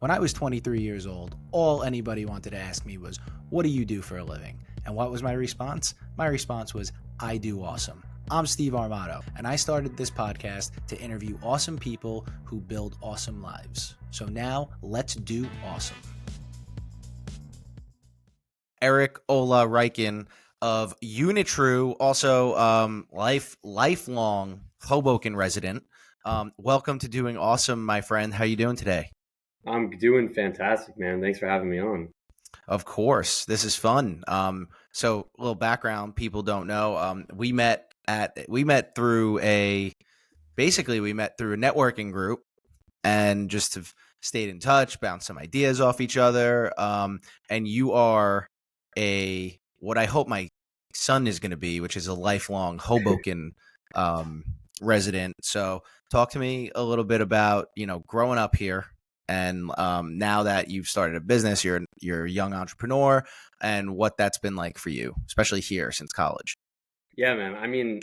When I was 23 years old, all anybody wanted to ask me was, what do you do for a living? And what was my response? My response was, I do awesome. I'm Steve Armato, and I started this podcast to interview awesome people who build awesome lives. So now, let's do awesome. Eric Olah-Reiken of UniTru, also lifelong Hoboken resident. Welcome to Doing Awesome, my friend. How you doing today? I'm doing fantastic, man. Thanks for having me on. Of course, this is fun. So a little background, people don't know. We met through a networking group, and just have stayed in touch, bounced some ideas off each other. And you are what I hope my son is going to be, which is a lifelong Hoboken resident. So talk to me a little bit about, growing up here. And now that you've started a business, you're a young entrepreneur, and what that's been like for you, especially here since college. Yeah, man. I mean,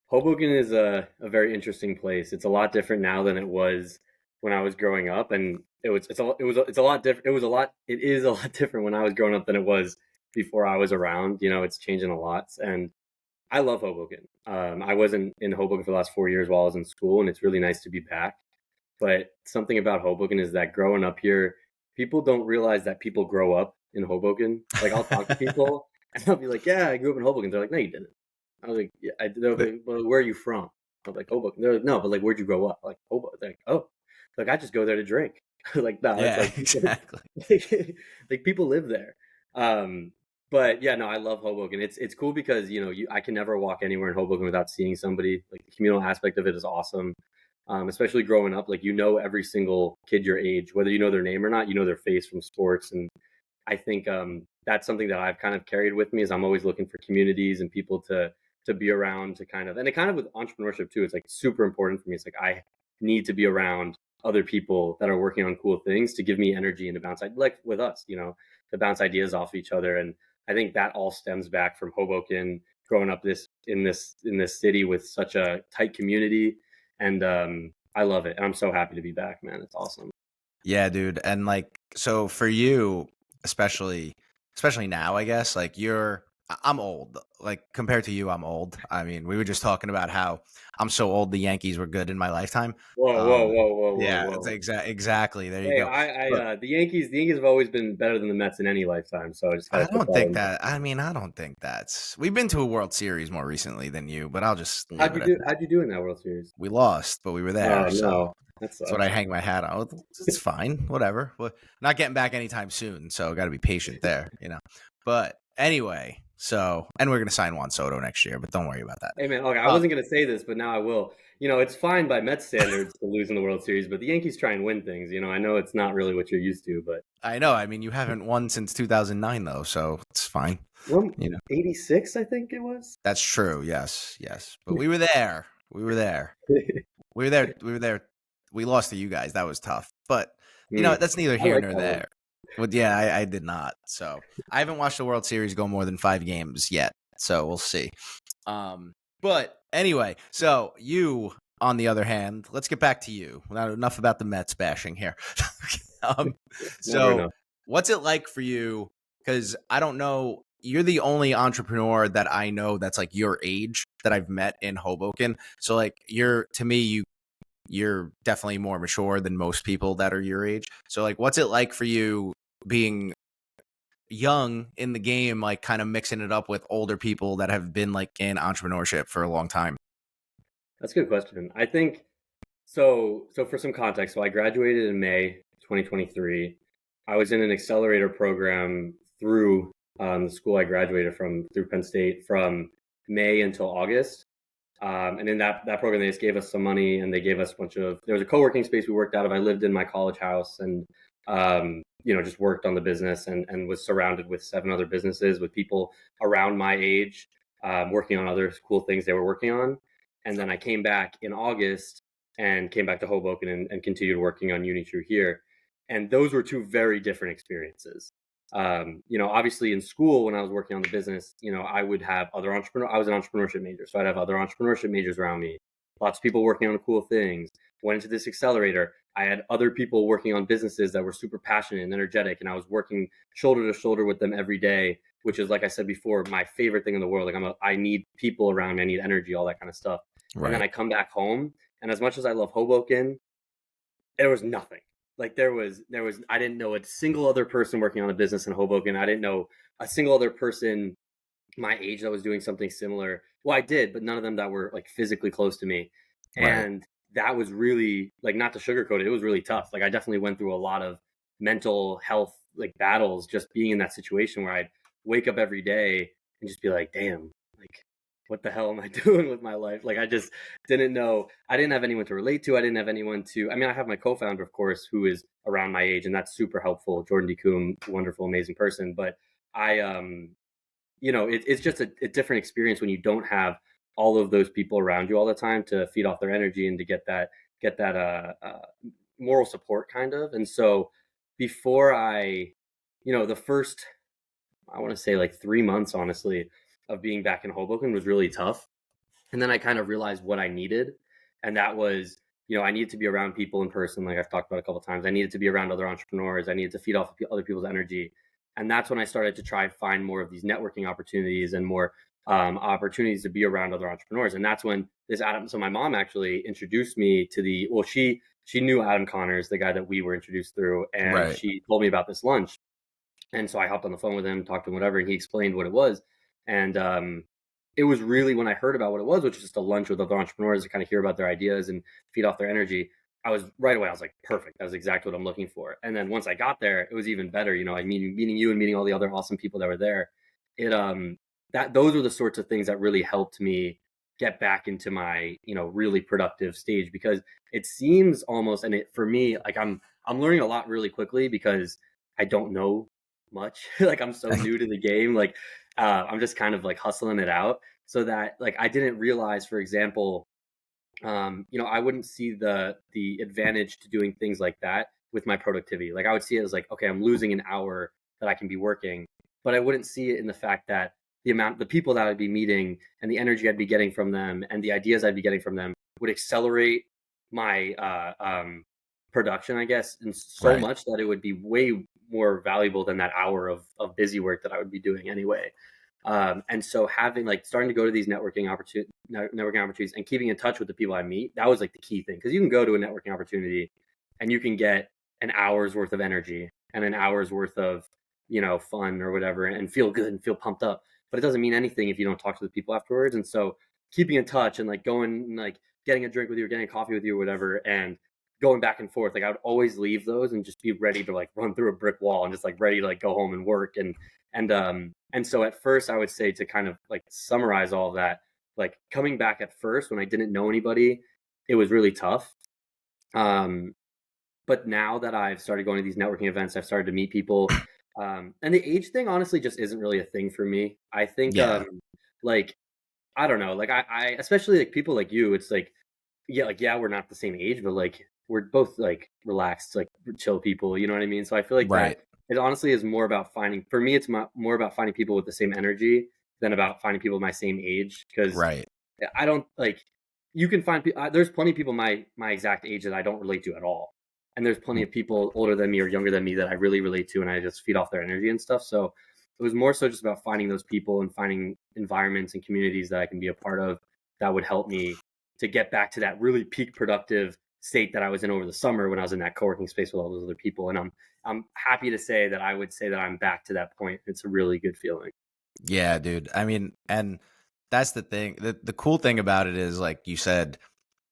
Hoboken is a very interesting place. It's a lot different now than it was when I was growing up, and it is a lot different when I was growing up than it was before I was around. It's changing a lot, and I love Hoboken. I wasn't in Hoboken for the last 4 years while I was in school, and it's really nice to be back. But something about Hoboken is that growing up here, people don't realize that people grow up in Hoboken. Like, I'll talk to people and I'll be like, yeah, I grew up in Hoboken. They're like, no, you didn't. I was like, yeah, they're like, well, where are you from? I was like, Hoboken. They're like, no, but like, where'd you grow up? Like, Hoboken. They're like, oh, like, I just go there to drink. Like, no, Yeah, it's like, exactly. like people live there. But yeah, no, I love Hoboken. It's cool because, I can never walk anywhere in Hoboken without seeing somebody. Like, the communal aspect of it is awesome. Especially growing up, like, every single kid your age, whether you know their name or not, their face from sports. And I think that's something that I've kind of carried with me, is I'm always looking for communities and people to be around, to and it kind of with entrepreneurship too, it's like super important for me. It's like, I need to be around other people that are working on cool things to give me energy and to bounce, like with us, to bounce ideas off each other. And I think that all stems back from Hoboken, growing up in this city with such a tight community. And I love it. And I'm so happy to be back, man. It's awesome. Yeah, dude. And like, so for you, especially now, I guess, like, I'm old. Like, compared to you, I'm old. I mean, we were just talking about how I'm so old the Yankees were good in my lifetime. Yeah, it's exactly. There you Hey, go. the Yankees have always been better than the Mets in any lifetime. So I just gotta put that in. I don't think we've been to a World Series more recently than you, but I'll just leave How'd it you at do? that. How'd you do in that World Series? We lost, but we were there. Oh, So no, that's what I hang my hat on. It's fine, whatever. We're not getting back anytime soon, so got to be patient there, But anyway, and we're gonna sign Juan Soto next year, but don't worry about that. Hey, man, okay, I wasn't gonna say this, but now I will. It's fine by Mets standards to lose in the World Series, but the Yankees try and win things. I know it's not really what you're used to, but I know. I mean, you haven't won since 2009, though, so it's fine. 86, I think it was. That's true. Yes. But we were there. We were there. We lost to you guys. That was tough. But that's neither here nor there. But yeah, I did not. So I haven't watched the World Series go more than 5 games yet. So we'll see. But anyway, so you, on the other hand, let's get back to you. Not enough about the Mets bashing here. So what's it like for you? Because I don't know. You're the only entrepreneur that I know that's like your age that I've met in Hoboken. So like, you're definitely more mature than most people that are your age. So like, what's it like for you being young in the game, like kind of mixing it up with older people that have been like in entrepreneurship for a long time? That's a good question. I think so for some context, so I graduated in May 2023. I was in an accelerator program through the school I graduated from, through Penn State, from May until August. And in that program, they just gave us some money, and they gave us there was a co-working space we worked out of. I lived in my college house, and just worked on the business, and was surrounded with 7 other businesses with people around my age, working on other cool things they were working on. And then I came back in August and came back to Hoboken and continued working on UniTru here. And those were 2 very different experiences. Obviously in school, when I was working on the business, I would have I was an entrepreneurship major. So I'd have other entrepreneurship majors around me, lots of people working on cool things. Went into this accelerator. I had other people working on businesses that were super passionate and energetic, and I was working shoulder to shoulder with them every day, which is, like I said before, my favorite thing in the world. Like I need people around me, I need energy, all that kind of stuff. And then Right. I come back home, and as much as I love Hoboken, there was nothing. Like there was I didn't know a single other person working on a business in Hoboken. I didn't know a single other person my age that was doing something similar. Well, I did, but none of them that were like physically close to me. Right. And that was really, like, not to sugarcoat it, it was really tough. Like I definitely went through a lot of mental health like battles just being in that situation where I'd wake up every day and just be like, damn, like what the hell am I doing with my life? Like I just didn't know. I didn't have anyone to relate to. I didn't have anyone to, I mean, I have my co-founder, of course, who is around my age, and that's super helpful. Jordan DeCoom, wonderful, amazing person. But I it's just a different experience when you don't have all of those people around you all the time to feed off their energy and to get that moral support kind of. And so before the first, I want to say like 3 months, honestly, of being back in Hoboken was really tough. And then I kind of realized what I needed, and that was, I needed to be around people in person, like I've talked about a couple of times. I needed to be around other entrepreneurs. I needed to feed off other people's energy, and that's when I started to try and find more of these networking opportunities and more opportunities to be around other entrepreneurs. And that's when this Adam. So my mom actually introduced me to the. Well, she knew Adam Connors, the guy that we were introduced through, and Right. she told me about this lunch. And so I hopped on the phone with him, talked to him, whatever, and he explained what it was. And it was really when I heard about what it was, which is just a lunch with other entrepreneurs to kind of hear about their ideas and feed off their energy. I was right away, I was like, perfect. That was exactly what I'm looking for. And then once I got there, it was even better, like meeting you and meeting all the other awesome people that were there. It that those were the sorts of things that really helped me get back into my, really productive stage, because it seems almost, and it for me, like I'm learning a lot really quickly because I don't know much. Like I'm so new to the game. Like I'm just kind of like hustling it out, so that like I didn't realize, for example, I wouldn't see the advantage to doing things like that with my productivity. Like I would see it as like, okay, I'm losing an hour that I can be working, but I wouldn't see it in the fact that the people that I'd be meeting and the energy I'd be getting from them and the ideas I'd be getting from them would accelerate my production, I guess, and so Right. much that it would be way more valuable than that hour of busy work that I would be doing anyway. And so having like starting to go to these networking opportunities and keeping in touch with the people I meet, that was like the key thing. Because you can go to a networking opportunity and you can get an hour's worth of energy and an hour's worth of, fun or whatever, and feel good and feel pumped up. But it doesn't mean anything if you don't talk to the people afterwards. And so keeping in touch and like going and like getting a drink with you or getting a coffee with you or whatever, and going back and forth, like I would always leave those and just be ready to like run through a brick wall and just like ready to like go home and work. And so at first, I would say, to kind of like summarize all of that, like coming back at first when I didn't know anybody, it was really tough. Um, but now that I've started going to these networking events, I've started to meet people. And the age thing honestly just isn't really a thing for me. I think Yeah. like I don't know, like I especially like people like you, it's like yeah, we're not the same age, but like we're both like relaxed, like chill people, you know what I mean? So I feel like that Right. it honestly is more about finding, for me, it's more about finding people with the same energy than about finding people my same age. Because Right. I don't like, you can find people, there's plenty of people my exact age that I don't relate to at all. And there's plenty of people older than me or younger than me that I really relate to, and I just feed off their energy and stuff. So it was more so just about finding those people and finding environments and communities that I can be a part of that would help me to get back to that really peak productive state that I was in over the summer when I was in that co-working space with all those other people. And I'm happy to say that I would say that I'm back to that point. It's a really good feeling. Yeah, dude. I mean, and that's the thing. The cool thing about it is, like you said,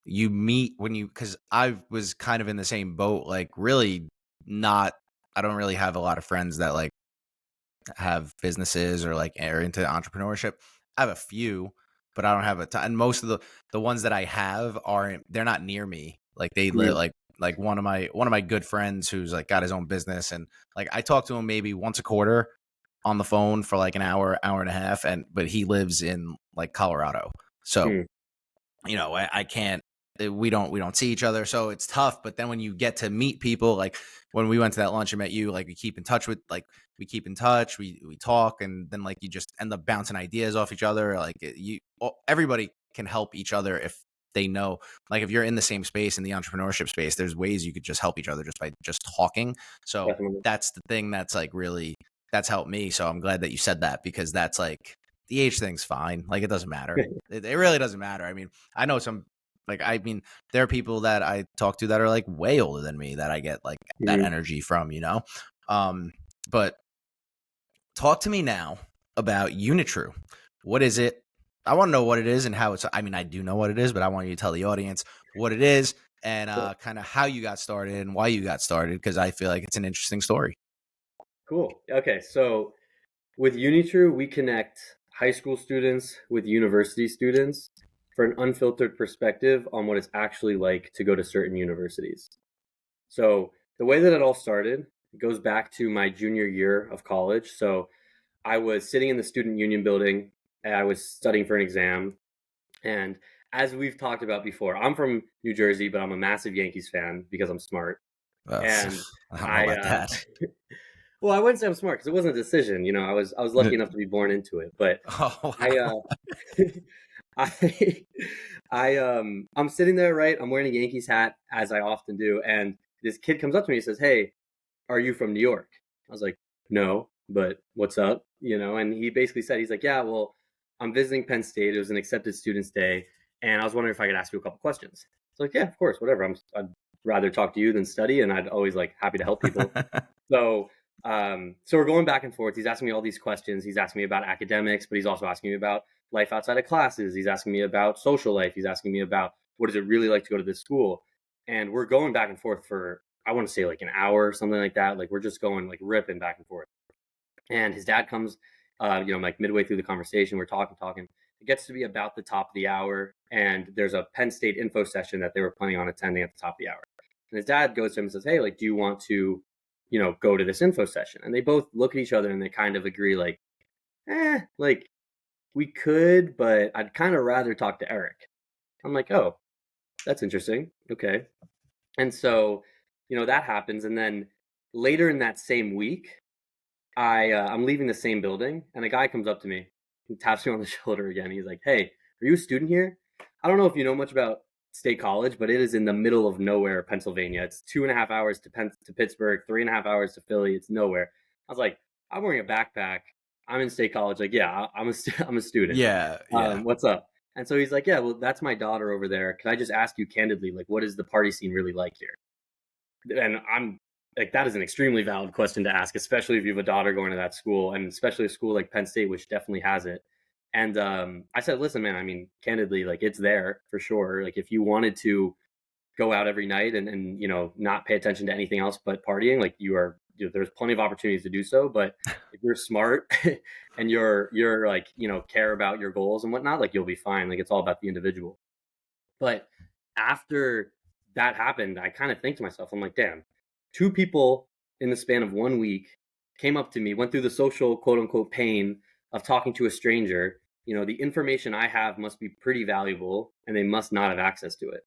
you meet when you, because I was kind of in the same boat. Like, really, not. I don't really have a lot of friends that like have businesses or like are into entrepreneurship. I have a few, but I don't have a ton. And most of the ones that I have aren't. They're not near me. Like they live Mm, like one of my good friends who's like got his own business, and like I talk to him maybe once a quarter on the phone for like an hour and a half, and but he lives in like Colorado. So, mm, I can't, we don't see each other, so it's tough. But then when you get to meet people, like when we went to that lunch and met you, like we keep in touch, we talk, and then like you just end up bouncing ideas off each other. Like everybody can help each other they know, like if you're in the same space, in the entrepreneurship space, there's ways you could just help each other just by just talking. So Definitely. that's the thing that's like really, that's helped me. So I'm glad that you said that, because that's like, the age thing's fine. Like it doesn't matter. It really doesn't matter. I mean, I know some, like, I mean, there are people that I talk to that are like way older than me that I get like that Mhm. energy from, you know? But talk to me now about UniTru. What is it? I want to know what it is and how it's, I mean, I do know what it is, but I want you to tell the audience what it is and Cool. kind of how you got started and why you got started, because I feel like it's an interesting story. Cool. Okay, so with UniTru, we connect high school students with university students for an unfiltered perspective on what it's actually like to go to certain universities. So the way that it all started goes back to my junior year of college. So I was sitting in the student union building and I was studying for an exam. And as we've talked about before, I'm from New Jersey, but I'm a massive Yankees fan because I'm smart. Uh, And I don't know I about that. well, I wouldn't say I'm smart because it wasn't a decision. You know, I was lucky enough to be born into it. But Oh, I wow. I I'm sitting there, right? I'm wearing a Yankees hat as I often do, and this kid comes up to me and says, "Hey, are you from New York?" I was like, "No, but what's up?" You know, and he basically said, he's like, "Yeah, well, I'm visiting Penn State. It was an accepted students day, and I was wondering if I could ask you a couple questions." I was like, "Yeah, of course, whatever. I'd rather talk to you than study, and I'd always like happy to help people." So, so we're going back and forth. He's asking me all these questions. He's asking me about academics, but he's also asking me about life outside of classes. He's asking me about social life. He's asking me about what is it really like to go to this school. And we're going back and forth for, I want to say like an hour or something like that. Like we're just going like ripping back and forth. And his dad comes, like midway through the conversation. We're talking. It gets to be about the top of the hour, and there's a Penn State info session that they were planning on attending at the top of the hour. And his dad goes to him and says, "Hey, like, do you want to, go to this info session?" And they both look at each other and they kind of agree, like, like we could, but I'd kind of rather talk to Eric. I'm like, oh, that's interesting. Okay. And so, that happens. And then later in that same week, I'm leaving the same building, and a guy comes up to me and taps me on the shoulder again. He's like, "Hey, are you a student here? I don't know if you know much about State College, but it is in the middle of nowhere, Pennsylvania. It's 2.5 hours to Pittsburgh, 3.5 hours to Philly. It's nowhere." I was like, "I'm wearing a backpack. I'm in State College. Like, yeah, I'm a student. Yeah, yeah. What's up?" And so he's like, "Yeah, well, that's my daughter over there. Can I just ask you candidly, like, what is the party scene really like here?" And I'm like, that is an extremely valid question to ask, especially if you have a daughter going to that school, and especially a school like Penn State, which definitely has it. And I said, "Listen, man, I mean, candidly, like it's there for sure. Like if you wanted to go out every night and not pay attention to anything else but partying, like there's plenty of opportunities to do so. But if you're smart and you're like care about your goals and whatnot, like you'll be fine. Like it's all about the individual." But after that happened, I kind of think to myself, I'm like, damn, two people in the span of 1 week came up to me, went through the social quote unquote pain of talking to a stranger. The information I have must be pretty valuable and they must not have access to it.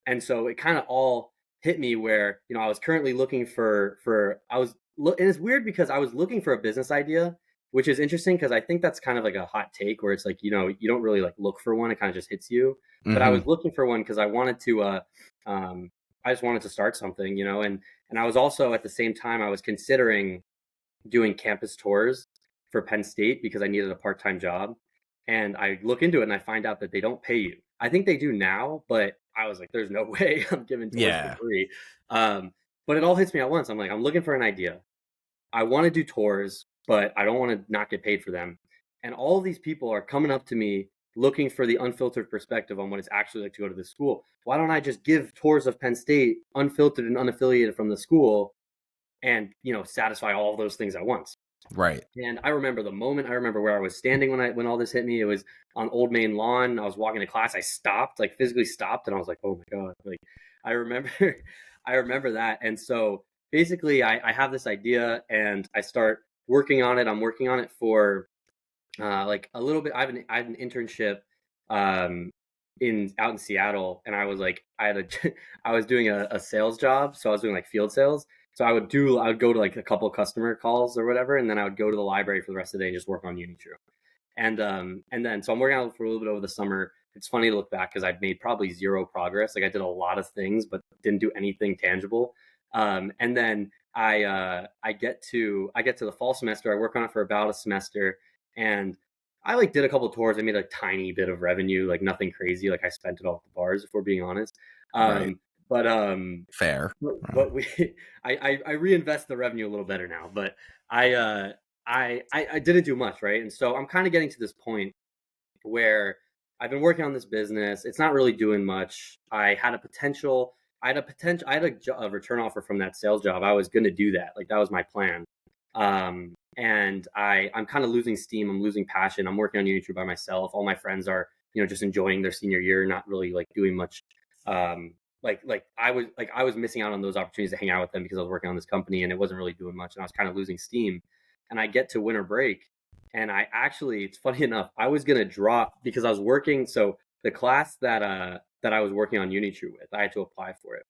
And so it kind of all hit me where, I was currently looking and it's weird because I was looking for a business idea, which is interesting because I think that's kind of like a hot take where it's like, you don't really like look for one, it kind of just hits you. But I was Hmm. looking for one because I just wanted to start something, and I was also at the same time, I was considering doing campus tours for Penn State because I needed a part-time job. And I look into it and I find out that they don't pay you. I think they do now, but I was like, there's no way I'm giving tours for Yeah. free. Um, but it all hits me at once. I'm like, I'm looking for an idea. I want to do tours, but I don't want to not get paid for them. And all of these people are coming up to me looking for the unfiltered perspective on what it's actually like to go to this school. Why don't I just give tours of Penn State unfiltered and unaffiliated from the school and, satisfy all of those things at once? Right. And I remember the moment. I remember where I was standing when all this hit me. It was on Old Main Lawn. I was walking to class. I stopped, like physically stopped, and I was like, "Oh my god!" Like I remember, I remember that. And so basically, I have this idea, and I start working on it. I'm working on it for like a little bit. I had an internship um, in out in Seattle, and I was like, I was doing a sales job, so I was doing like field sales. So I would go to like a couple of customer calls or whatever, and then I would go to the library for the rest of the day and just work on UniTru. And then so I'm working out for a little bit over the summer. it's funny to look back because I'd made probably zero progress. Like I did a lot of things, but didn't do anything tangible. And then I get to the fall semester. I work on it for about a semester, and I like did a couple of tours. I made a tiny bit of revenue, like nothing crazy. Like I spent it all at the bars, if we're being honest. Right. But Fair. but we I reinvest the revenue a little better now. But I uh I didn't do much, right? And so I'm kind of getting to this point where I've been working on this business. It's not really doing much. I had a return offer from that sales job. I was going to do that. Like that was my plan. And I'm kind of losing steam. I'm losing passion. I'm working on UniTru by myself. All my friends are, just enjoying their senior year, not really like doing much. I was missing out on those opportunities to hang out with them because I was working on this company and it wasn't really doing much. And I was kind of losing steam. And I get to winter break, and it's funny enough, I was gonna drop because I was working. So the class that I was working on UniTru with, I had to apply for it.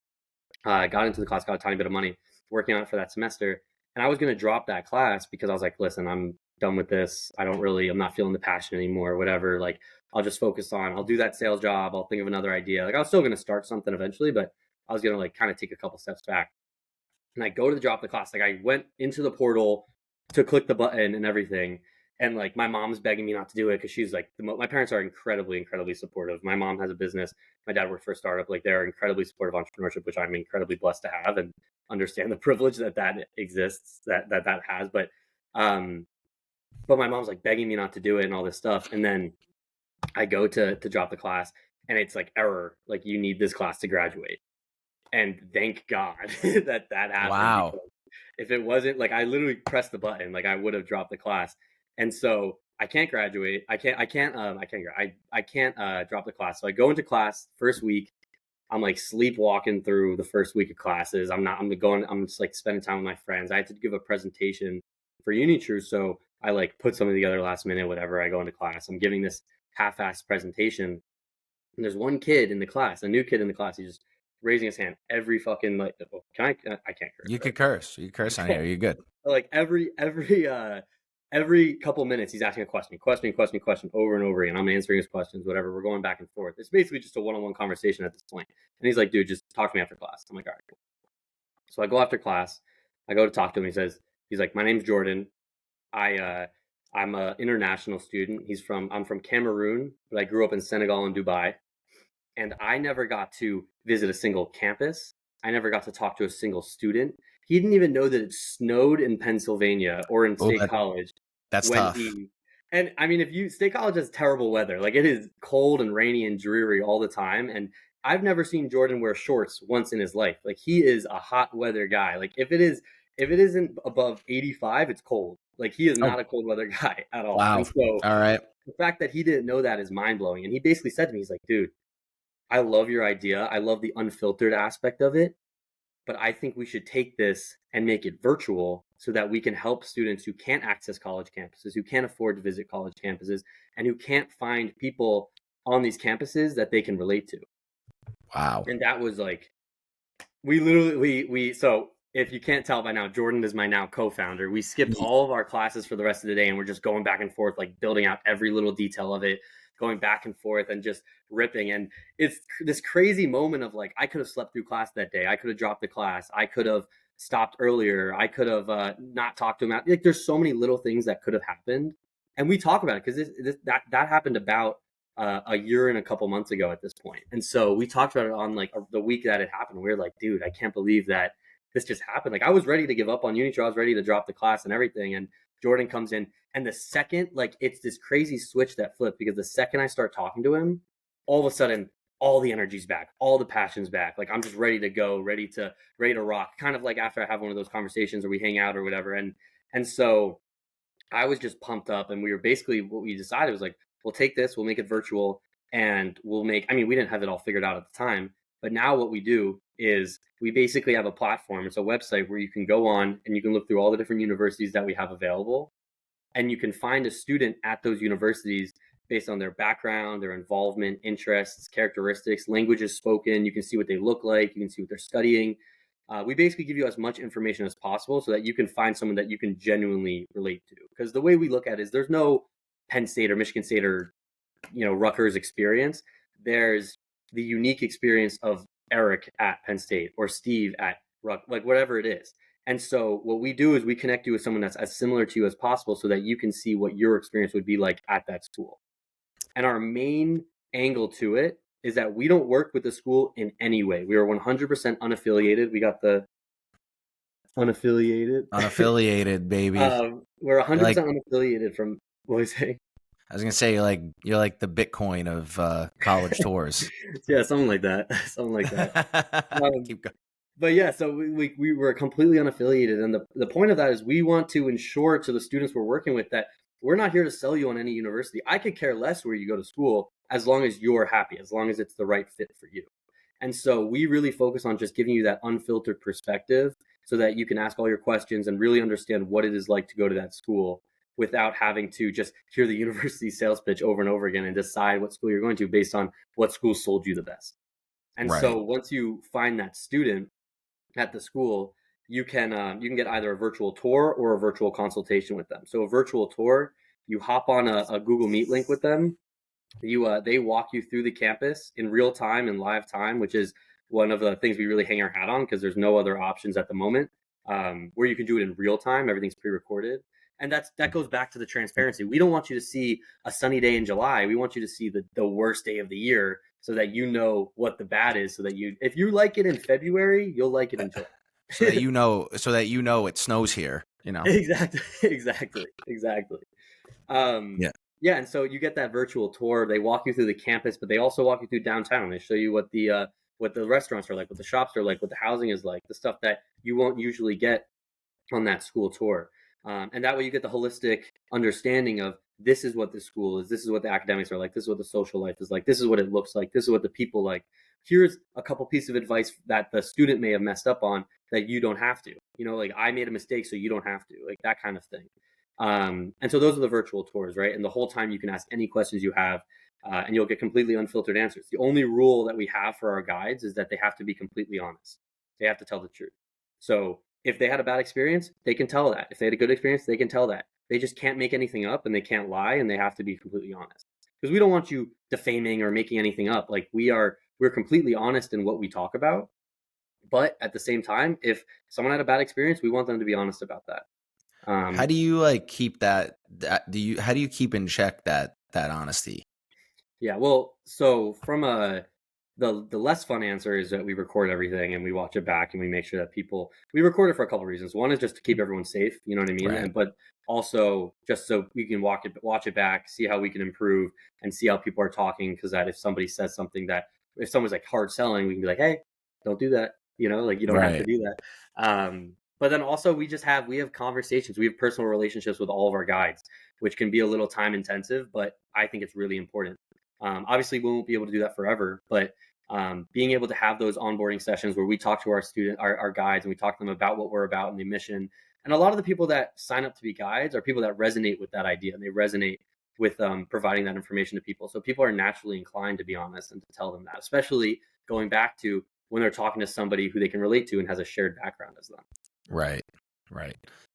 I got into the class, got a tiny bit of money, working on it for that semester, and I was gonna drop that class because I was like, listen, I'm done with this. I'm not feeling the passion anymore, whatever. Like I'll do that sales job. I'll think of another idea. Like I was still gonna start something eventually, but I was gonna like kind of take a couple steps back. And I go to drop the class. Like I went into the portal to click the button and everything. And like my mom's begging me not to do it because she's like, my parents are incredibly, incredibly supportive. My mom has a business. My dad worked for a startup. Like they're incredibly supportive of entrepreneurship, which I'm incredibly blessed to have and understand the privilege that exists, that has. But my mom's like begging me not to do it and all this stuff. And then I go to drop the class, and it's like error. Like you need this class to graduate. And thank God that happened. Wow. If it wasn't, like I literally pressed the button, like I would have dropped the class. And so I can't graduate. I can't drop the class. So I go into class first week. I'm like sleepwalking through the first week of classes. I'm just like spending time with my friends. I had to give a presentation for UniTru. So I like put something together last minute, whatever. I go into class. I'm giving this half-assed presentation. And there's one kid in the class, a new kid in the class. He's just raising his hand every fucking like. Can I can't curse. You could curse. You could curse on here. You're good. Like every couple minutes, he's asking a question over and over again. I'm answering his questions, whatever. We're going back and forth. It's basically just a one-on-one conversation at this point. And he's like, dude, just talk to me after class. I'm like, all right, cool. So I go after class. I go to talk to him. He's like, my name's Jordan. I'm an international student. I'm from Cameroon, but I grew up in Senegal and Dubai. And I never got to visit a single campus. I never got to talk to a single student. He didn't even know that it snowed in Pennsylvania or in State College. That's tough. And I mean, State College has terrible weather. Like it is cold and rainy and dreary all the time. And I've never seen Jordan wear shorts once in his life. Like he is a hot weather guy. Like if it isn't above 85, it's cold. Like he is not a cold weather guy at all. Wow. And so all right. the fact that he didn't know that is mind blowing. And he basically said to me, he's like, dude, I love your idea. I love the unfiltered aspect of it, but I think we should take this and make it virtual so that we can help students who can't access college campuses, who can't afford to visit college campuses, and who can't find people on these campuses that they can relate to. Wow. And that was like, so if you can't tell by now, Jordan is my now co-founder. We skipped all of our classes for the rest of the day, and we're just going back and forth, like building out every little detail of it, going back and forth and just ripping. And it's this crazy moment of like, I could have slept through class that day. I could have dropped the class. I could have stopped earlier. I could have not talked to him. Like there's so many little things that could have happened. And we talk about it because that happened about a year and a couple months ago at this point. And so we talked about it on like the week that it happened. We were like, dude, I can't believe that this just happened. Like I was ready to give up on UniTru. I was ready to drop the class and everything. And Jordan comes in, and the second, like it's this crazy switch that flipped, because the second I start talking to him, all of a sudden, all the energy's back, all the passion's back. Like I'm just ready to go, ready to rock. Kind of like after I have one of those conversations or we hang out or whatever. And so I was just pumped up, and what we decided was like, we'll take this, we'll make it virtual, and we didn't have it all figured out at the time, but now what we do is we basically have a platform. It's a website where you can go on and you can look through all the different universities that we have available, and you can find a student at those universities based on their background, their involvement, interests, characteristics, languages spoken. You can see what they look like. You can see what they're studying. We basically give you as much information as possible so that you can find someone that you can genuinely relate to. Because the way we look at it is there's no Penn State or Michigan State or Rutgers experience. there's the unique experience of Eric at Penn State or Steve at like whatever it is. And so what we do is we connect you with someone that's as similar to you as possible so that you can see what your experience would be like at that school. And our main angle to it is that we don't work with the school in any way. We are 100% unaffiliated. We got the unaffiliated. Unaffiliated, baby. We're 100% Like, unaffiliated from, what was I saying? I was gonna say, you're like the Bitcoin of college tours. Yeah, something like that. Something like that. Keep going. But yeah, so we were completely unaffiliated. And the point of that is we want to ensure to the students we're working with that we're not here to sell you on any university. I could care less where you go to school as long as you're happy, as long as it's the right fit for you. And so we really focus on just giving you that unfiltered perspective so that you can ask all your questions and really understand what it is like to go to that school without having to just hear the university sales pitch over and over again and decide what school you're going to based on what school sold you the best. And Right. so once you find that student at the school, you can get either a virtual tour or a virtual consultation with them. So a virtual tour, you hop on a Google Meet link with them. They walk you through the campus in real time and live time, which is one of the things we really hang our hat on because there's no other options at the moment where you can do it in real time. Everything's pre-recorded. And that goes back to the transparency. We don't want you to see a sunny day in July. We want you to see the worst day of the year so that you know what the bad is. So that if you like it in February, you'll like it in July. so that you know it snows here. Exactly. Yeah. Yeah, and so you get that virtual tour. They walk you through the campus, but they also walk you through downtown. They show you what the restaurants are like, what the shops are like, what the housing is like, the stuff that you won't usually get on that school tour. And that way you get the holistic understanding of this is what the school is, this is what the academics are like, this is what the social life is like, this is what it looks like, this is what the people like. Here's a couple pieces of advice that the student may have messed up on that you don't have to. Like I made a mistake, so you don't have to, like that kind of thing. And so those are the virtual tours, right? And the whole time you can ask any questions you have, and you'll get completely unfiltered answers. The only rule that we have for our guides is that they have to be completely honest. They have to tell the truth. So if they had a bad experience, they can tell that. If they had a good experience, they can tell that. They just can't make anything up and they can't lie and they have to be completely honest. Because we don't want you defaming or making anything up. Like we're completely honest in what we talk about. But at the same time, if someone had a bad experience, we want them to be honest about that. How do you keep how do you keep in check that honesty? Yeah, well, so from the less fun answer is that we record everything and we watch it back and we make sure that we record it for a couple of reasons. One is just to keep everyone safe, you know what I mean? Right. But also just so we can watch it back, see how we can improve and see how people are talking. Because that if somebody says something that if someone's like hard selling, we can be like, hey, don't do that. Like you don't have to do that. But then also we have conversations. We have personal relationships with all of our guides, which can be a little time intensive, but I think it's really important. Obviously, we won't be able to do that forever, but being able to have those onboarding sessions where we talk to our guides, and we talk to them about what we're about and the mission. And a lot of the people that sign up to be guides are people that resonate with that idea, and they resonate with providing that information to people. So people are naturally inclined to be honest and to tell them that, especially going back to when they're talking to somebody who they can relate to and has a shared background as them. Right.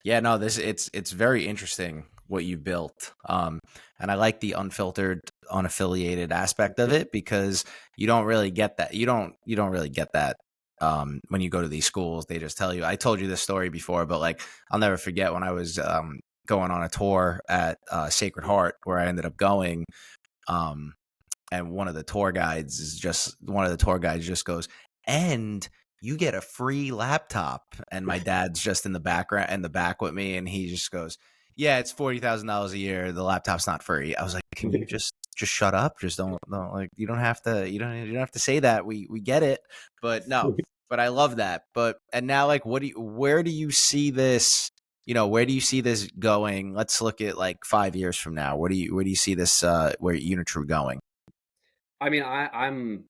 Yeah, no, it's very interesting what you built. And I like the unfiltered, unaffiliated aspect of it because you don't really get that. You don't really get that when you go to these schools. They just tell you. I told you this story before, but I'll never forget when I was going on a tour at Sacred Heart where I ended up going. And one of the tour guides just goes, and you get a free laptop. And my dad's just in the back with me. And he just goes, yeah, it's $40,000 a year. The laptop's not free. I was like, can you just shut up? Just don't you don't have to say that. We get it. But no, but I love that. And now where do you see this? Where do you see this going? Let's look at 5 years from now. Where do you see this, where UniTru going? I mean, I'm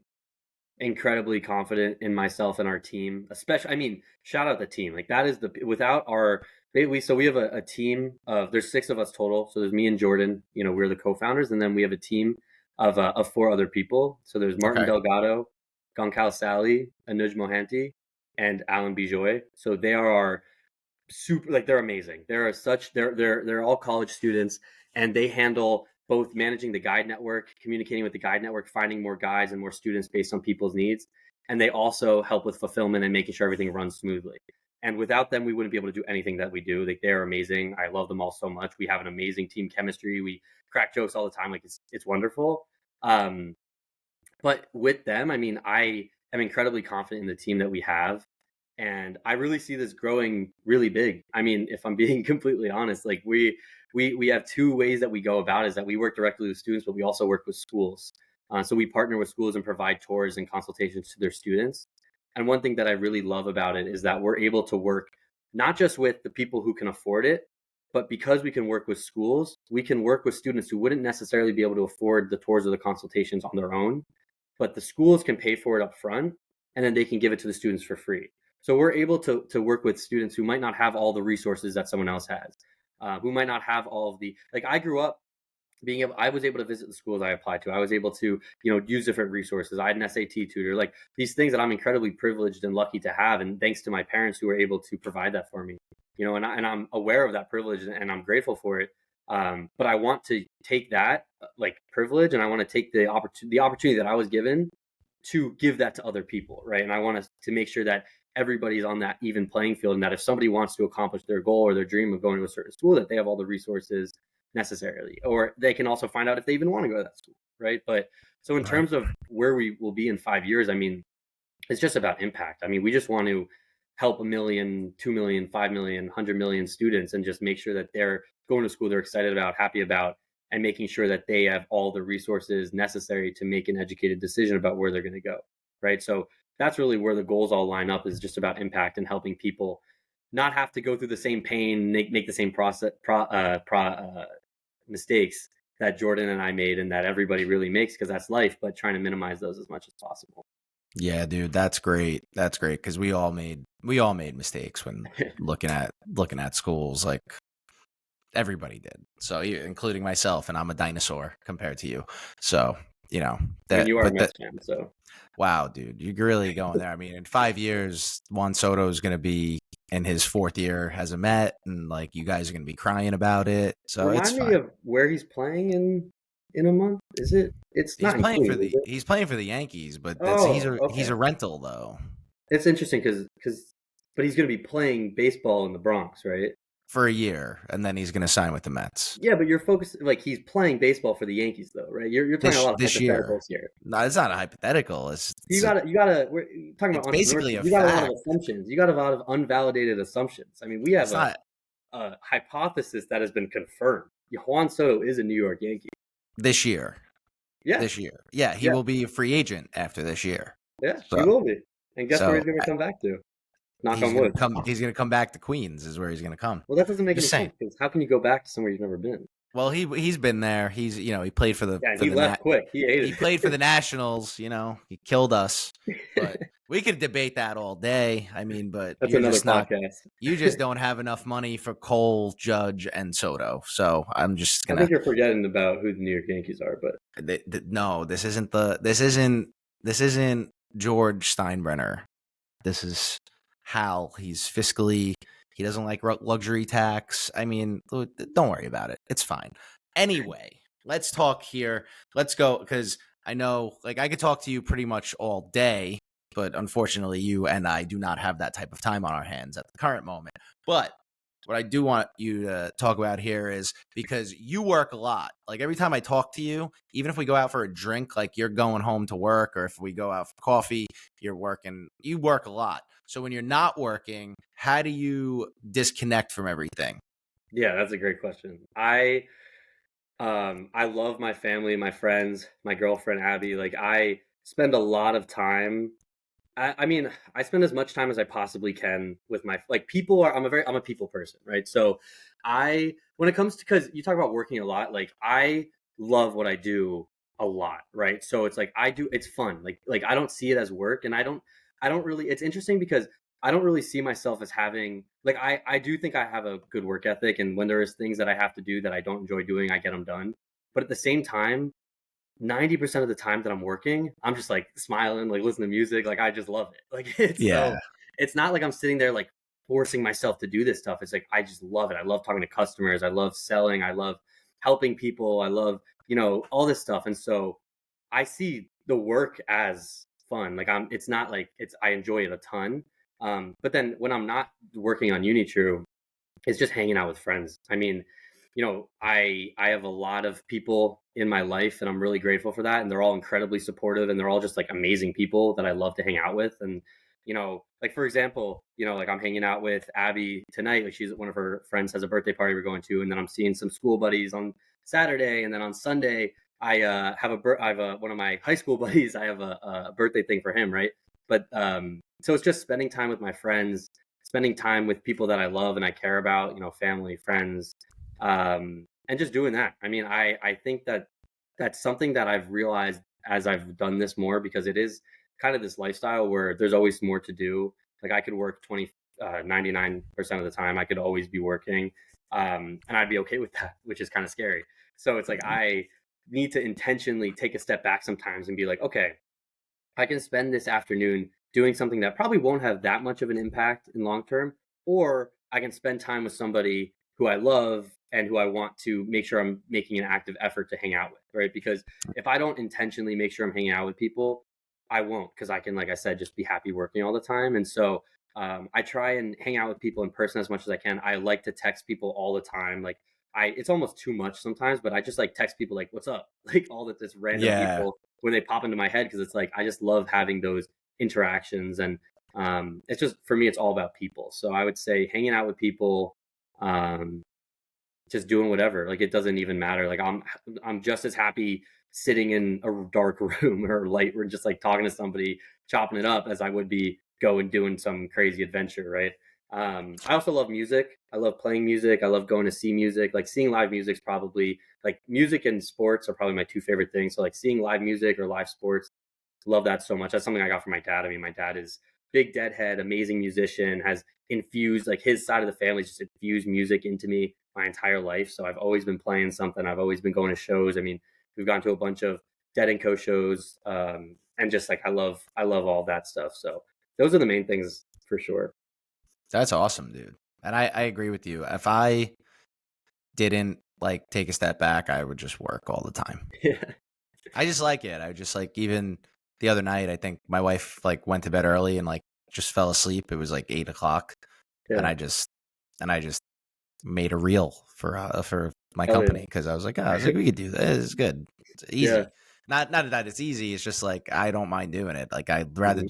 incredibly confident in myself and our team, especially, shout out the team. That is without our, we have a team of, there's 6 of us total. So there's me and Jordan, we're the co-founders. And then we have a team of 4 other people. So there's Martin Delgado, Gonkal Sally, Anuj Mohanty, and Alan Bijoy. So they are our super, they're amazing. They're all college students and they handle both managing the guide network, communicating with the guide network, finding more guides and more students based on people's needs. And they also help with fulfillment and making sure everything runs smoothly. And without them, we wouldn't be able to do anything that we do. Like, they're amazing. I love them all so much. We have an amazing team chemistry. We crack jokes all the time. Like, it's wonderful. But with them, I mean, I am incredibly confident in the team that we have. And I really see this growing really big. I mean, if I'm being completely honest, like we have two ways that we go about it, is that we work directly with students, but we also work with schools. So we partner with schools and provide tours and consultations to their students. And one thing that I really love about it is that we're able to work not just with the people who can afford it, but because we can work with schools, we can work with students who wouldn't necessarily be able to afford the tours or the consultations on their own, but the schools can pay for it up front, and then they can give it to the students for free. So we're able to work with students who might not have all the resources that someone else has, who might not have all of the, like, I grew up I was able to visit the schools I applied to. I was able to, use different resources. I had an SAT tutor, like these things that I'm incredibly privileged and lucky to have. And thanks to my parents who were able to provide that for me, and I'm aware of that privilege and I'm grateful for it. But I want to take that like privilege, and I want to take the opportunity that I was given to give that to other people. Right. And I want to make sure that everybody's on that even playing field, and that if somebody wants to accomplish their goal or their dream of going to a certain school, that they have all the resources necessarily, or they can also find out if they even want to go to that school. Right. But so in terms of where we will be in 5 years, I mean, it's just about impact. I mean, we just want to help 1 million, 2 million, 5 million, 100 million students, and just make sure that they're going to school they're excited about, happy about, and making sure that they have all the resources necessary to make an educated decision about where they're going to go. Right. So that's really where the goals all line up, is just about impact and helping people not have to go through the same pain, make the same mistakes that Jordan and I made, and that everybody really makes, because that's life, but trying to minimize those as much as possible. Yeah, dude, that's great. That's great, because we all made mistakes when looking at schools. Like, everybody did. So, including myself, and I'm a dinosaur compared to you. So, I mean, you are a Mets fan, so. Wow, dude, you're really going there. I mean, in 5 years, Juan Soto is going to be in his 4th year as a Met, and like, you guys are going to be crying about it. So Remind me of where he's playing in a month. Is it? It's he's not in playing Queens, for is it? he's playing for the Yankees, but Oh, he's okay. a rental though. It's interesting but he's going to be playing baseball in the Bronx, right? For a year, and then he's going to sign with the Mets. Yeah, but you're focused, like, he's playing baseball for the Yankees, though, right? You're talking a lot of This year. hypotheticals here. No, it's not a hypothetical. We're talking about basically entrepreneurship. a You got a lot of fact. assumptions. You got a lot of unvalidated assumptions. I mean, we have It's not a hypothesis that has been confirmed. Juan Soto is a New York Yankee. this year. Yeah. This year. Yeah, he will be a free agent after this year. Yeah, So, he will be. And guess where so he's going to come back to? Knock he's on gonna wood. he's gonna come back to Queens is where he's gonna come. Well, that doesn't make any Just sense, saying. because how can you go back to somewhere you've never been? Well, he's been there. He's he played for the Yeah, he left quick. He hated he played for the Nationals. He killed us. But we could debate that all day. I mean, but That's you're another just not. podcast. You just don't have enough money for Cole, Judge, and Soto. So I'm just I gonna. think you're forgetting about who the New York Yankees are, but No, this isn't George Steinbrenner. This is Hal. He's fiscally. He doesn't like luxury tax. I mean, don't worry about it. It's fine. Anyway, let's talk here. Let's go, because I know, like, I could talk to you pretty much all day, but unfortunately, you and I do not have that type of time on our hands at the current moment. But what I do want you to talk about here is, because you work a lot. Like, every time I talk to you, even if we go out for a drink, like, you're going home to work, or if we go out for coffee, you're working. You work a lot. So when you're not working, how do you disconnect from everything? Yeah, that's a great question. I love my family, my friends, my girlfriend Abby. Like, I spend a lot of time. I mean, I spend as much time as I possibly can with my, like, people are. I'm a people person, right? So when it comes to, because you talk about working a lot, like, I love what I do a lot, right? So it's like, it's fun. Like I don't see it as work, and I don't really. It's interesting because I don't really see myself as having, like, I do think I have a good work ethic, and when there is things that I have to do that I don't enjoy doing, I get them done. But at the same time, 90% of the time that I'm working, I'm just like smiling, like listening to music. Like, I just love it. Like, it's not like I'm sitting there like forcing myself to do this stuff. It's like, I just love it. I love talking to customers. I love selling. I love helping people. I love, all this stuff. And so I see the work as fun. Like it's not like I enjoy it a ton. But then when I'm not working on UniTru, it's just hanging out with friends. I mean, I have a lot of people in my life and I'm really grateful for that. And they're all incredibly supportive and they're all just like amazing people that I love to hang out with. And, like for example, like I'm hanging out with Abby tonight. Like she's one of her friends has a birthday party we're going to, and then I'm seeing some school buddies on Saturday. And then on Sunday, I have one of my high school buddies. I have a birthday thing for him. Right. But, so it's just spending time with my friends, spending time with people that I love and I care about, family, friends, and just doing that. I mean, I think that that's something that I've realized as I've done this more, because it is kind of this lifestyle where there's always more to do. Like I could work 99% of the time. I could always be working. And I'd be okay with that, which is kind of scary. So it's like, I need to intentionally take a step back sometimes and be like, okay, I can spend this afternoon doing something that probably won't have that much of an impact in long term, or I can spend time with somebody who I love and who I want to make sure I'm making an active effort to hang out with, right? Because if I don't intentionally make sure I'm hanging out with people, I won't, because I can, like I said, just be happy working all the time. And so I try and hang out with people in person as much as I can. I like to text people all the time. Like it's almost too much sometimes, but I just like text people like, "What's up?" Like all that, this random Yeah, people when they pop into my head, because it's like I just love having those interactions. And it's just, for me, it's all about people. So I would say hanging out with people, um, just doing whatever. Like it doesn't even matter. Like I'm just as happy sitting in a dark room or light or just like talking to somebody, chopping it up, as I would be going doing some crazy adventure, right? I also love music. I love playing music. I love going to see music. Like seeing live music's probably, like, music and sports are probably my two favorite things. So like seeing live music or live sports, love that so much. That's something I got from my dad. I mean, my dad is big Deadhead, amazing musician, has infused, like, his side of the family just infused music into me my entire life. So I've always been playing something. I've always been going to shows. I mean, we've gone to a bunch of Dead and Co shows, and just like I love all that stuff. So those are the main things for sure. that's awesome, dude. And I agree with you. If I didn't like take a step back, I would just work all the time. Yeah, I just like it. I just like, even the other night, I think my wife like went to bed early and like just fell asleep. It was like 8 o'clock, and yeah, I just made a reel for my hell yeah, company, because I was like, we could do this. It's good. It's yeah. easy. Not that it's easy. It's just like I don't mind doing it. Like Mhm. I'd rather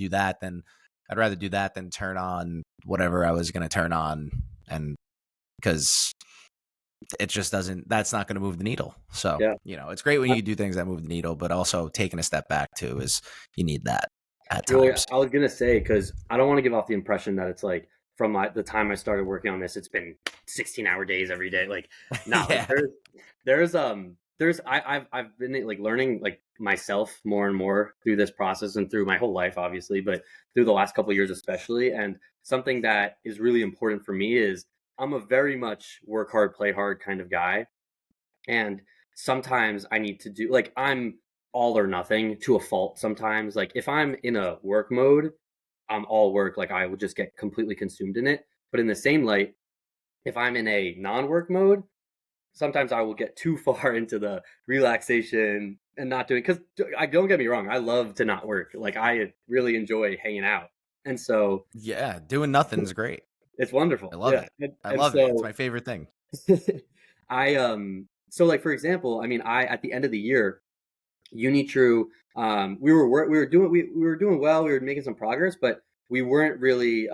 do that than turn on whatever I was gonna turn on, and because it just doesn't. That's not going to move the needle. So Yeah. it's great when you do things that move the needle, but also taking a step back too is, you need that at Julie, times. I was gonna say, because I don't want to give off the impression that it's like from the time I started working on this, it's been 16-hour days every day. Like, no, like Yeah. I've been like learning like myself more and more through this process and through my whole life, obviously, but through the last couple of years especially. And something that is really important for me is I'm a very much work hard, play hard kind of guy. And sometimes I need to do, like, I'm all or nothing to a fault sometimes. Like if I'm in a work mode, I'm all work, like I will just get completely consumed in it. But in the same light, if I'm in a non-work mode, sometimes I will get too far into the relaxation and not doing, because I don't get me wrong, I love to not work. Like I really enjoy hanging out. And so Yeah, doing nothing's great. it's I wonderful. love Yeah. it. And, I and love it. It's so my favorite thing. so like for example, I mean, I at the end of the year, UniTru, we were doing well. We were making some progress, but we weren't really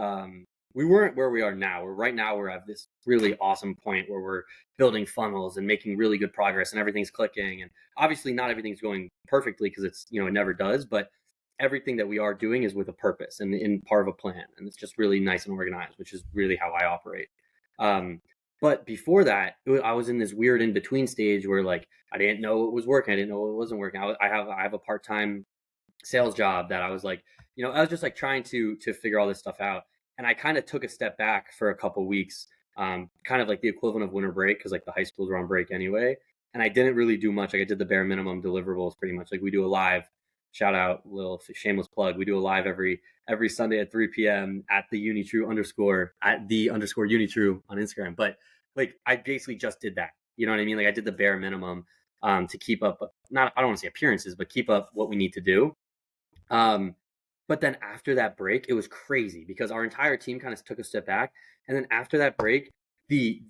we weren't where we are now. We're right now we're at this really awesome point where we're building funnels and making really good progress and everything's clicking. And obviously not everything's going perfectly, because it's, it never does, but everything that we are doing is with a purpose and in part of a plan. And it's just really nice and organized, which is really how I operate. Um, but before that, I was in this weird in between stage where, like, I didn't know it was working. I didn't know it wasn't working. I have a part time sales job that I was like, I was just like trying to figure all this stuff out. And I kind of took a step back for a couple weeks, kind of like the equivalent of winter break, because like the high schools were on break anyway. And I didn't really do much. Like I did the bare minimum deliverables pretty much. Like we do a live, shout out, little shameless plug. We do a live every Sunday at 3 p.m. at the UniTru underscore at the underscore UniTru on Instagram. But like I basically just did that. You know what I mean? Like I did the bare minimum to keep up, not, I don't want to say appearances, but keep up what we need to do. But then after that break, it was crazy because our entire team kind of took a step back. And then after that break, the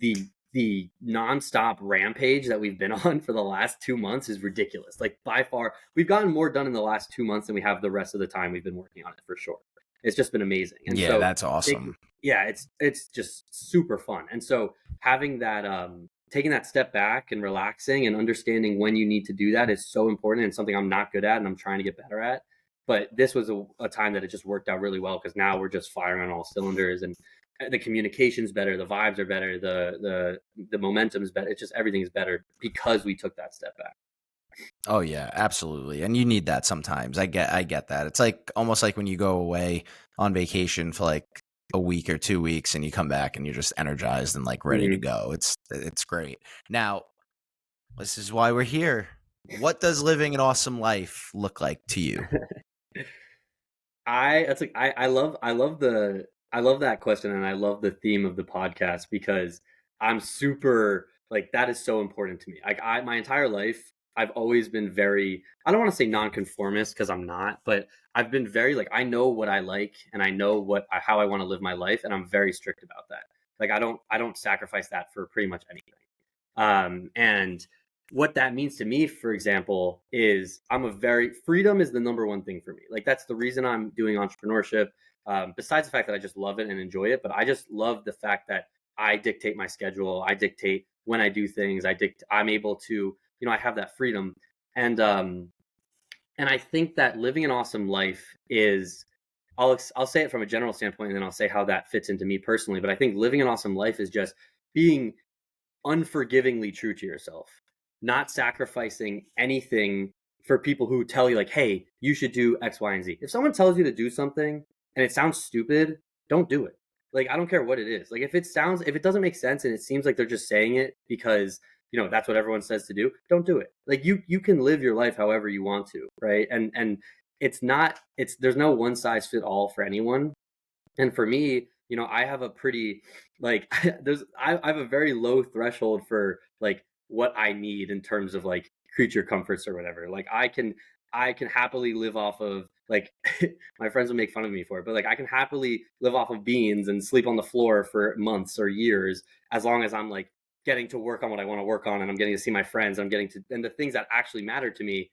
nonstop rampage that we've been on for the last 2 months is ridiculous. Like by far, we've gotten more done in the last 2 months than we have the rest of the time we've been working on it, for sure. It's just been amazing. And Yeah, so that's awesome. it's just super fun. And so having that taking that step back and relaxing and understanding when you need to do that is so important, and something I'm not good at and I'm trying to get better at. But this was a time that it just worked out really well because now we're just firing on all cylinders, and the communication's better, the vibes are better, the momentum is better. It's just everything is better because we took that step back. Oh yeah, absolutely. And you need that sometimes. I get that. It's like almost like when you go away on vacation for like a week or 2 weeks and you come back and you're just energized and like ready to go. It's great. Now, this is why we're here. What does living an awesome life look like to you? I love that question, and I love the theme of the podcast because I'm super like that is so important to me. Like my entire life I've always been very, I don't want to say nonconformist because I'm not, but I've been very like I know what I like and I know how I want to live my life, and I'm very strict about that. Like I don't sacrifice that for pretty much anything. And what that means to me, for example, is freedom is the number one thing for me. Like that's the reason I'm doing entrepreneurship. Besides the fact that I just love it and enjoy it, but I just love the fact that I dictate my schedule. I dictate when I do things. I'm able to, I have that freedom. And I think that living an awesome life is, I'll say it from a general standpoint, and then I'll say how that fits into me personally. But I think living an awesome life is just being unforgivingly true to yourself, not sacrificing anything for people who tell you like, hey, you should do X, Y, and Z. If someone tells you to do something and it sounds stupid, don't do it. Like, I don't care what it is. Like if it doesn't make sense and it seems like they're just saying it because, that's what everyone says to do, don't do it. Like you can live your life however you want to, right? And there's no one size fit all for anyone. And for me, I have a pretty like I have a very low threshold for like what I need in terms of like creature comforts or whatever. Like I can happily live off of like my friends will make fun of me for it, but like I can happily live off of beans and sleep on the floor for months or years as long as I'm like getting to work on what I want to work on, and I'm getting to see my friends, and the things that actually matter to me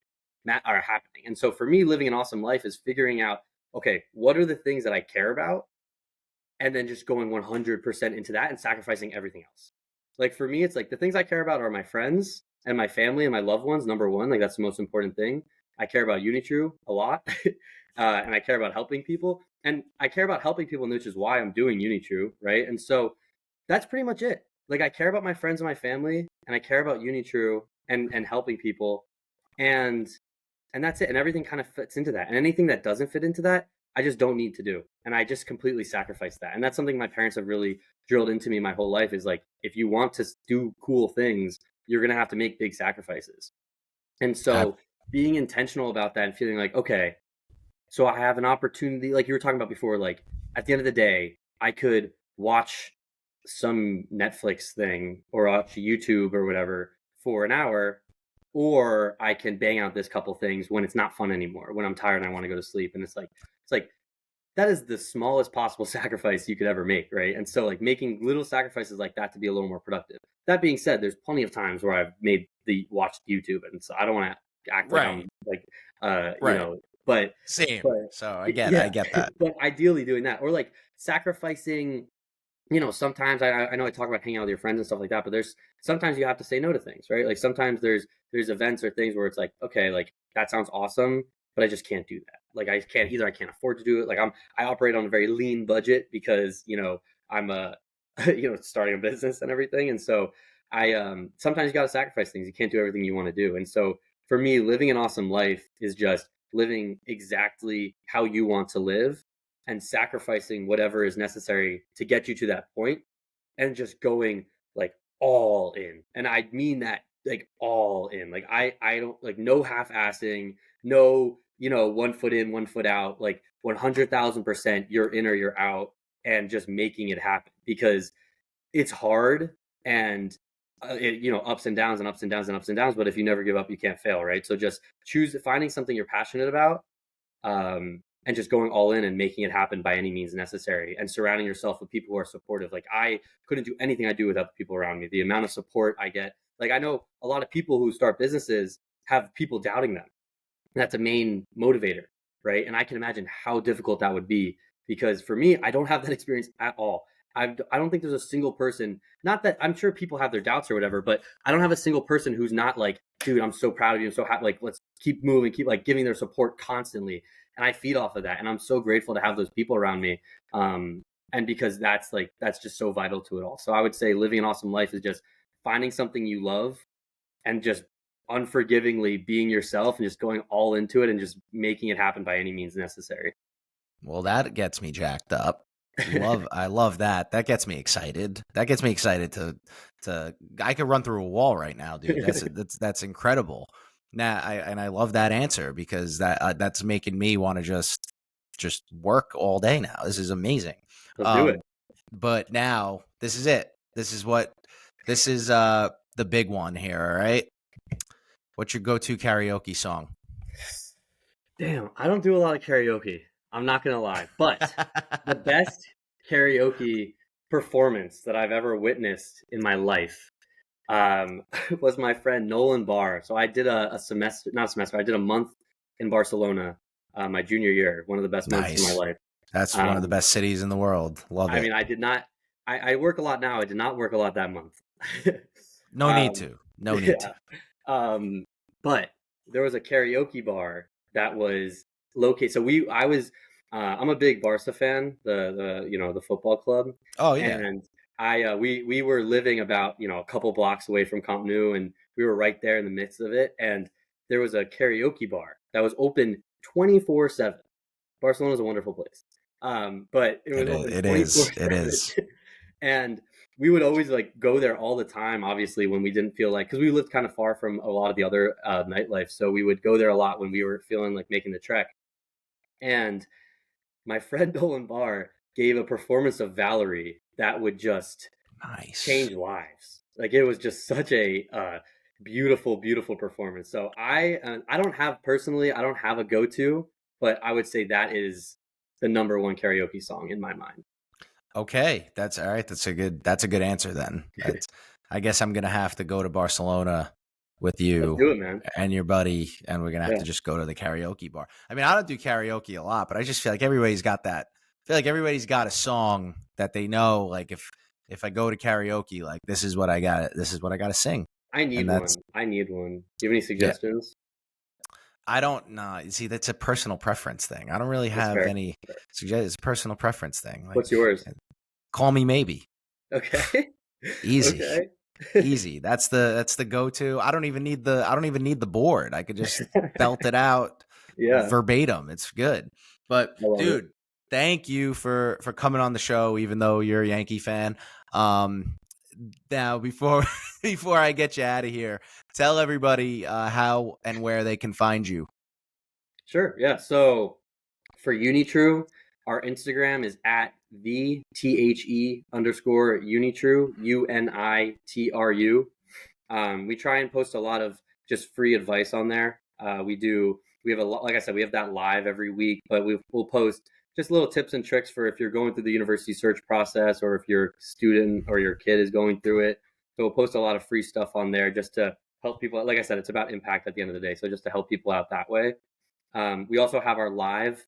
are happening. And so for me, living an awesome life is figuring out, okay, what are the things that I care about, and then just going 100% into that and sacrificing everything else. Like for me, it's like the things I care about are my friends and my family and my loved ones. Number one, like that's the most important thing. I care about UniTru a lot, and I care about helping people, and I care about helping people, which is why I'm doing UniTru, right? And so that's pretty much it. Like I care about my friends and my family, and I care about UniTru and helping people, and that's it. And everything kind of fits into that. And anything that doesn't fit into that, I just don't need to do. And I just completely sacrifice that. And that's something my parents have really drilled into me my whole life is like, if you want to do cool things, you're going to have to make big sacrifices. And so being intentional about that and feeling like, okay, so I have an opportunity, like you were talking about before, like at the end of the day, I could watch some Netflix thing or watch YouTube or whatever for an hour, or I can bang out this couple things when it's not fun anymore, when I'm tired and I want to go to sleep. And it's like that is the smallest possible sacrifice you could ever make, right? And so like making little sacrifices like that to be a little more productive. That being said, there's plenty of times where I've watched YouTube, and so I don't want to act like I'm like Right. but Same. but So I yeah, get that. but ideally doing that, or like sacrificing, sometimes I know I talk about hanging out with your friends and stuff like that, but there's sometimes you have to say no to things, right? Like sometimes there's events or things where it's like, okay, like that sounds awesome, but I just can't do that. Like I can't afford to do it. Like I operate on a very lean budget because, I'm a starting a business and everything. And so I sometimes you got to sacrifice things. You can't do everything you want to do. And so for me, living an awesome life is just living exactly how you want to live and sacrificing whatever is necessary to get you to that point, and just going like all in. And I mean that like all in. Like I don't like no half-assing, no, 1 foot in, 1 foot out, like 100,000% you're in or you're out, and just making it happen because it's hard. And ups and downs and ups and downs and ups and downs. But if you never give up, you can't fail, right? So just finding something you're passionate about, and just going all in and making it happen by any means necessary, and surrounding yourself with people who are supportive. Like, I couldn't do anything I do without the people around me. The amount of support I get, like, I know a lot of people who start businesses have people doubting them. That's a main motivator, right? And I can imagine how difficult that would be, because for me, I don't have that experience at all. I don't think there's a single person, not that I'm sure people have their doubts or whatever, but I don't have a single person who's not like, dude, I'm so proud of you. I'm so happy. Like, let's keep moving, keep like giving their support constantly. And I feed off of that. And I'm so grateful to have those people around me. And because that's just so vital to it all. So I would say living an awesome life is just finding something you love and just unforgivingly being yourself and just going all into it and just making it happen by any means necessary. Well, that gets me jacked up. I love that. That gets me excited. That gets me excited to I could run through a wall right now, dude. That's incredible. Now, I love that answer, because that's making me want to just work all day now. This is amazing. Let's do it. But now this is it. This is the big one here, all right? What's your go-to karaoke song? Damn, I don't do a lot of karaoke. I'm not going to lie. But the best karaoke performance that I've ever witnessed in my life was my friend Nolan Barr. So I did I did a month in Barcelona my junior year, one of the best months of my life. That's one of the best cities in the world. Love it. I mean, I did not, I work a lot now. I did not work a lot that month. No need to. But there was a karaoke bar that was located. So I'm a big Barca fan, the football club. Oh yeah. And we were living about, a couple blocks away from Camp Nou, and we were right there in the midst of it. And there was a karaoke bar that was open 24/7. Barcelona is a wonderful place. But it was open 24/7. It is. And we would always like go there all the time, obviously, when we didn't feel like, because we lived kind of far from a lot of the other nightlife. So we would go there a lot when we were feeling like making the trek. And my friend Nolan Barr gave a performance of Valerie that would just change lives. Like, it was just such a beautiful, beautiful performance. So I don't have a go-to, but I would say that is the number one karaoke song in my mind. Okay, that's all right. That's a good answer then. I guess I'm gonna have to go to Barcelona with you. Let's do it, man. And your buddy, and we're gonna have to just go to the karaoke bar. I mean, I don't do karaoke a lot, but I just feel like everybody's got that. I feel like everybody's got a song that they know. Like, if I go to karaoke, like, this is what I got to sing. I need one. Do you have any suggestions? I don't know. See, that's a personal preference thing. I don't really have any suggestions. It's a personal preference thing. Like, what's yours? Call Me Maybe. Okay. Easy. Okay. Easy. That's the go-to. I don't even need the board. I could just belt it out verbatim. It's good. But dude, thank you for coming on the show, even though you're a Yankee fan. Now, before I get you out of here, tell everybody how and where they can find you. Sure. Yeah. So for UniTru, our Instagram is at @THE_UniTru, UNITRU. We try and post a lot of just free advice on there. We have a lot, like I said, we have that live every week, but we'll post just little tips and tricks for if you're going through the university search process, or if your student or your kid is going through it. So we'll post a lot of free stuff on there just to help people. Like I said, it's about impact at the end of the day. So just to help people out that way. We also have our live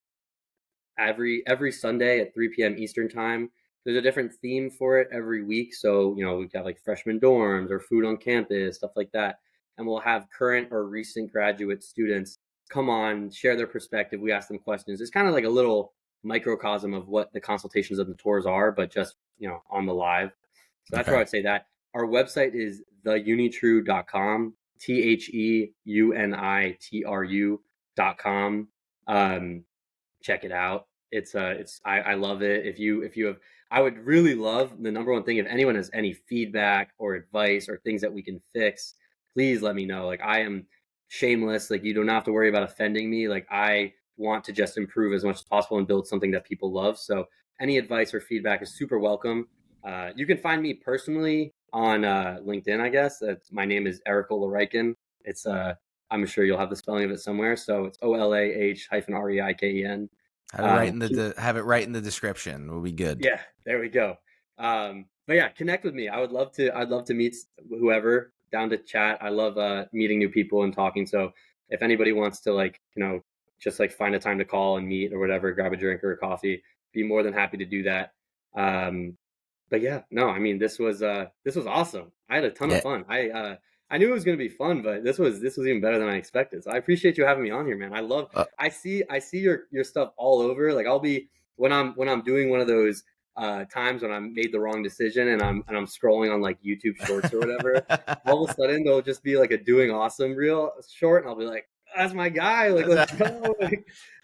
every Sunday at 3 p.m. Eastern time. There's a different theme for it every week. So, we've got like freshman dorms or food on campus, stuff like that. And we'll have current or recent graduate students come on, share their perspective. We ask them questions. It's kind of like a little microcosm of what the consultations and the tours are, but just, on the live. So that's where I'd say that. Our website is theunitru.com, THEUNITRU.com. Check it out. I love it. If you have, I would really love, the number one thing, if anyone has any feedback or advice or things that we can fix, please let me know. Like, I am shameless. Like, you don't have to worry about offending me. Like, I want to just improve as much as possible and build something that people love. So any advice or feedback is super welcome. You can find me personally on LinkedIn, I guess. My name is Eric Olah-Reiken. It's I'm sure you'll have the spelling of it somewhere. So it's OLAH-REIKEN. Have it right in the description. We'll be good. Yeah, there we go. But yeah, connect with me. I'd love to meet whoever, down to chat. I love meeting new people and talking. So if anybody wants to, like, just like find a time to call and meet or whatever, grab a drink or a coffee, be more than happy to do that. But yeah, no, I mean, this was awesome. I had a ton of Yeah. fun. I knew it was going to be fun, but this was even better than I expected. So I appreciate you having me on here, man. I see your stuff all over. Like, I'll be, when I'm doing one of those times when I made the wrong decision and I'm scrolling on like YouTube Shorts or whatever. All of a sudden there'll just be like a doing awesome reel short, and I'll be like, that's my guy. Like, let's go.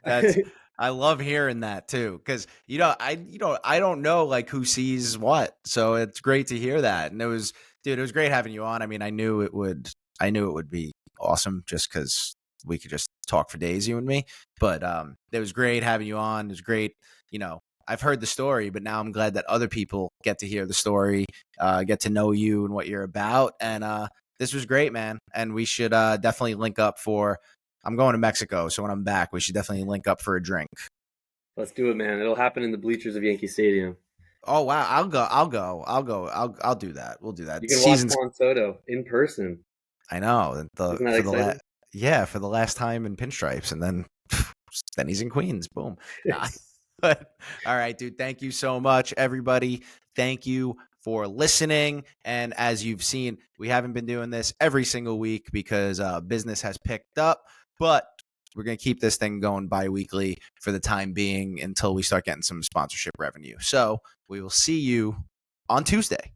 That's I love hearing that too, because I don't know like who sees what, so it's great to hear that. And it was great having you on. I mean, I knew it would be awesome just because we could just talk for days, you and me. But it was great having you on. It was great. I've heard the story, but now I'm glad that other people get to hear the story, get to know you and what you're about. And this was great, man. And we should definitely link up I'm going to Mexico, so when I'm back, we should definitely link up for a drink. Let's do it, man. It'll happen in the bleachers of Yankee Stadium. Oh wow, I'll do that. We'll do that. You can watch Juan Soto in person. I know. Isn't that exciting? For the last time in pinstripes, and then he's in Queens. Boom. But all right, dude. Thank you so much, everybody. Thank you for listening. And as you've seen, we haven't been doing this every single week because business has picked up, but we're going to keep this thing going bi-weekly for the time being until we start getting some sponsorship revenue. So we will see you on Tuesday.